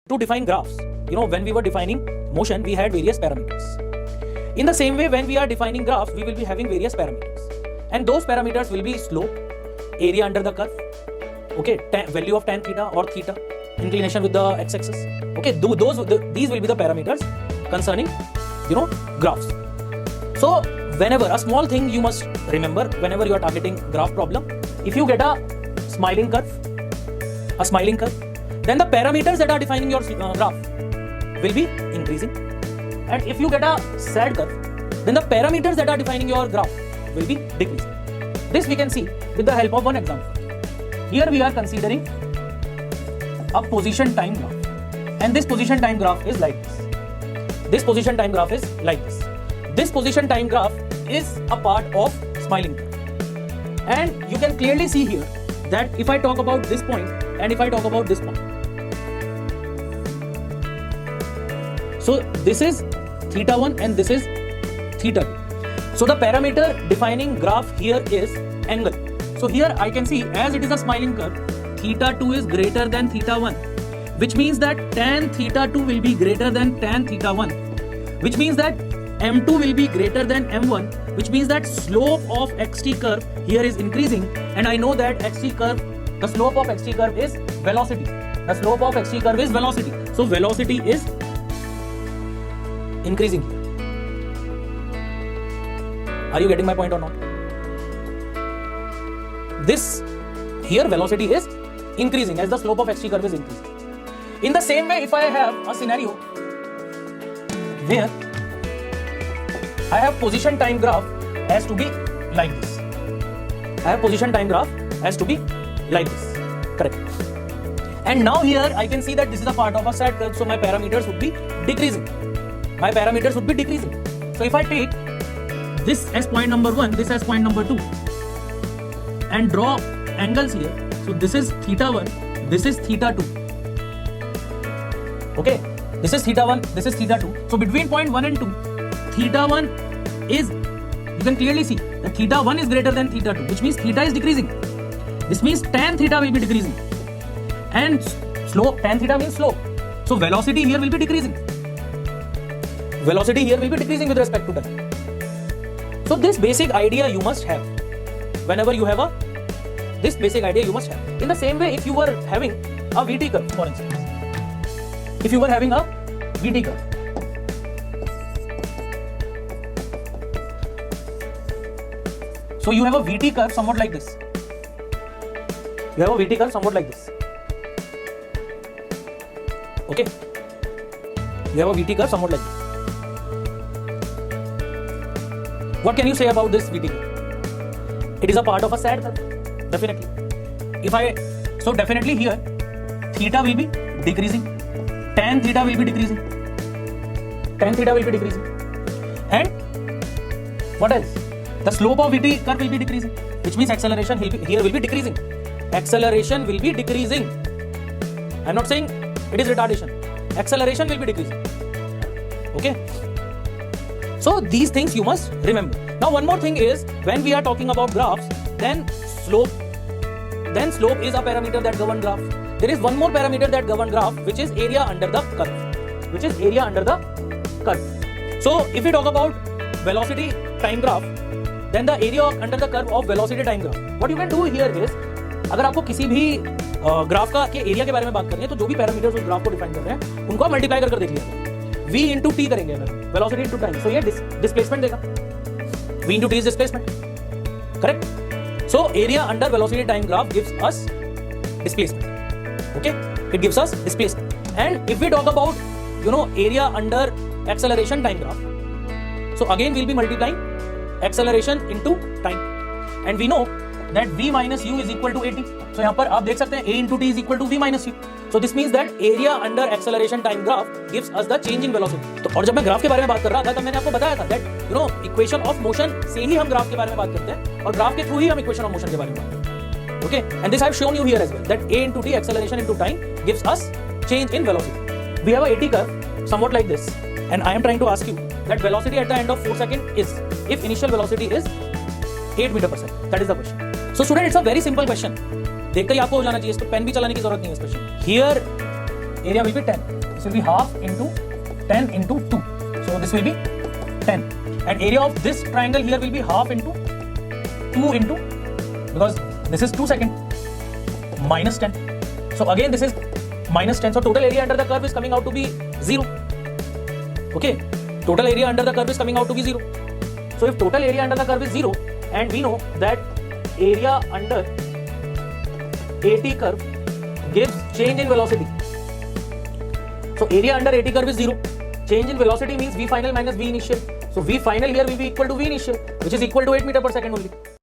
to define graphs, when we were defining motion, we had various parameters. In the same way, when we are defining graphs, we will be having various parameters. And those parameters will be slope, area under the curve, okay, value of tan theta or theta, inclination with the x-axis. Okay, these will be the parameters concerning, graphs. So whenever, a small thing you must remember whenever you are targeting graph problem, if you get a smiling curve, then the parameters that are defining your graph will be increasing. And if you get a sad curve, then the parameters that are defining your graph will be decreasing. This we can see with the help of one example. Here we are considering a position time graph, and this position time graph is like this. This position time graph is like this. This position time graph is a part of smiling curve. And you can clearly see here that if I talk about this point and if I talk about this point. So this is theta 1 and this is theta 2. So the parameter defining graph here is angle. So here I can see, as it is a smiling curve, theta 2 is greater than theta 1, which means that tan theta 2 will be greater than tan theta 1, which means that m2 will be greater than m1, which means that slope of xt curve here is increasing, and I know that xt curve, the slope of xt curve is velocity. The slope of xt curve is velocity. So velocity is increasing. Are you getting my point or not? This here velocity is increasing as the slope of xt curve is increasing. In the same way, if I have a scenario where I have position time graph has to be like this. I have position time graph has to be like this. Correct. And now here I can see that this is a part of a sad curve, so my parameters would be decreasing. My parameters would be decreasing. So if I take this as point number 1, this as point number 2, and draw angles here. So this is theta 1, this is theta 2. Okay, this is theta 1, this is theta 2. So between point 1 and 2, theta 1 is, you can clearly see that theta 1 is greater than theta 2, which means theta is decreasing. This means tan theta will be decreasing. And slope, tan theta means slope. So velocity here will be decreasing. Velocity here will be decreasing with respect to time. So this basic idea you must have. Whenever you have this basic idea you must have. In the same way, if you were having a VT curve, for instance. If you were having a VT curve. So you have a VT curve somewhat like this. You have a VT curve somewhat like this. Okay. You have a VT curve somewhat like this. What can you say about this VT curve? It is a part of a sad curve. Definitely. So definitely here, theta will be decreasing. Tan theta will be decreasing. Tan theta will be decreasing. And what else? The slope of VT curve will be decreasing, which means acceleration here will be decreasing. Acceleration will be decreasing. I'm not saying it is retardation. Acceleration will be decreasing. Okay. So these things you must remember. Now one more thing is, when we are talking about graphs, then slope is a parameter that governs graph. There is one more parameter that governs graph, which is area under the curve. So if we talk about velocity time graph, then the area under the curve of velocity time graph. What you can do here is, अगर आपको किसी भी graph का के area के बारे में बात करनी है, तो जो भी पैरामीटर्स उस ग्राफ को डिफाइन कर रहे हैं उनको आप मल्टीप्लाई कर देख लिया। v into t करेंगे अगर वेलोसिटी इनटू टाइम, सो ये डिस्प्लेसमेंट देगा। v into t is displacement, correct? So area under velocity time graph gives us displacement. Okay, it gives us displacement. And if we talk about area under acceleration time graph, so again we'll be multiplying acceleration into time, and we know that v minus u is equal to at. So यहाँ पर आप देख सकते हैं a into t is equal to v minus u. So this means that area under acceleration time graph gives us the change in velocity. तो और जब मैं ग्राफ के बारे में बात कर रहा था, तब मैंने आपको बताया था that इक्वेशन ऑफ मोशन से ही हम ग्राफ के बारे में बात करते हैं, और ग्राफ के थ्रू ही हम इक्वेशन ऑफ मोशन के बारे में बात करते हैं. Okay, and this I have shown you here as well, that a into t acceleration into time gives us change in velocity. We have a AT curve somewhat like this, and I am trying to ask you that velocity at the end of 4 seconds is, if initial velocity is 8 meter per second. That is the question. So student, it's a very simple question. देखकर ही आपको हो जाना चाहिए, इसको pen भी चलाने की जरूरत नहीं है इस question. Here area will be 10. this will be half into 10 into 2. So this will be 10. And area of this triangle here will be half into 2 into, because this is 2 second, minus 10. So again this is minus 10. So total area under the curve is coming out to be 0. Okay, total area under the curve is coming out to be 0. So if total area under the curve is 0, and we know that area under AT curve gives change in velocity. So area under AT curve is 0. Change in velocity means V final minus V initial. So V final here will be equal to V initial, which is equal to 8 meter per second only.